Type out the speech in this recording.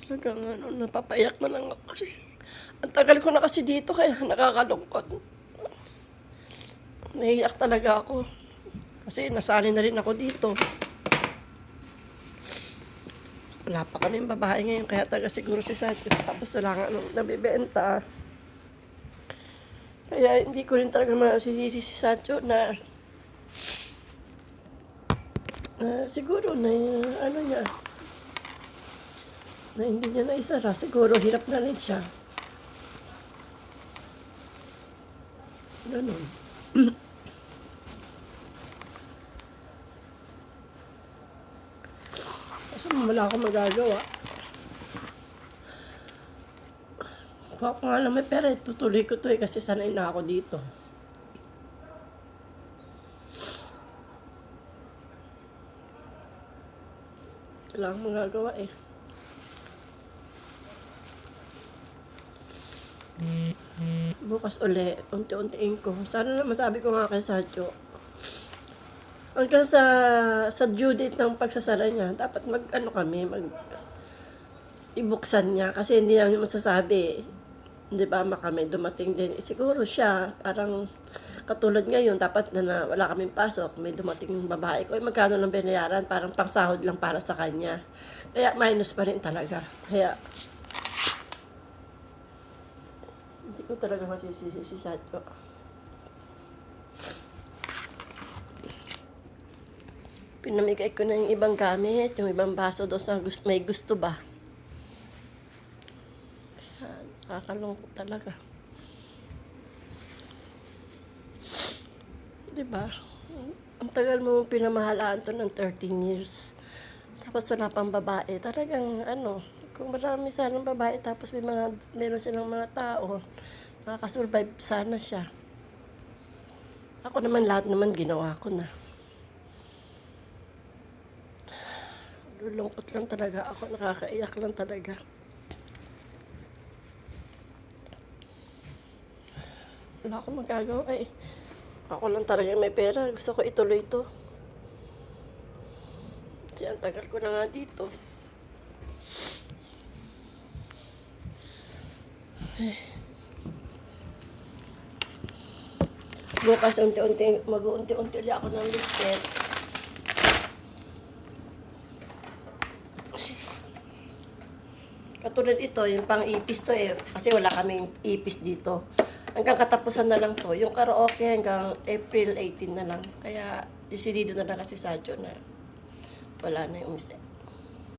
Talagang napapaiyak na lang ako kasi ang tagal ko na kasi dito kaya nakakalungkot. Naiiyak talaga ako kasi nasanay na rin ako dito. Wala pa kaming babae ngayon kaya taga siguro si Sacho. Tapos wala nga nabibenta. Kaya hindi ko rin talaga masisisi si Sacho na siguro na ano niya na hindi niya naisara. Siguro hirap na rin siya. Ganun. Kasi wala akong magagawa. Kung ako nga lang may pera, tutuloy ko to kasi sanay na ako dito. Wala akong magagawa eh. Bukas uli, unti-untiin ko. Sana naman sabi ko nga kay Sacho. Hanggang sa due date ng pagsasara niya, dapat ibuksan niya. Kasi hindi namin masasabi. Di ba, kami dumating din. Siguro siya, parang katulad ngayon, dapat na wala kaming pasok. May dumating yung babae ko. Magkano lang binayaran? Parang pangsahod lang para sa kanya. Kaya minus pa rin talaga. Kaya hindi ko talaga masisisi si Sacho. Pinamigay ko na yung ibang gamit, yung ibang baso doon sa may gusto ba. Kaya nakakalungkot talaga. Diba? Ang tagal mo pinamahalaan to ng 13 years. Tapos wala pang babae. Talagang kung marami sanang babae tapos meron silang mga tao, makakasurvive sana siya. Ako naman lahat naman ginawa ko na. Lulungkot lang talaga ako, nakakaiyak lang talaga. Wala akong magagawa eh. Ako lang talaga may pera, gusto ko ituloy to. Kasi ang tagal ko na nga dito. Bukas mag-unti-unti ulit ako ng listed. Katulad ito, yung pang-ipis to eh. Kasi wala kaming ipis dito. Hanggang katapusan na lang to. Yung karaoke hanggang April 18 na lang. Kaya, decidido na lang kasi Sacho na wala na yung umise.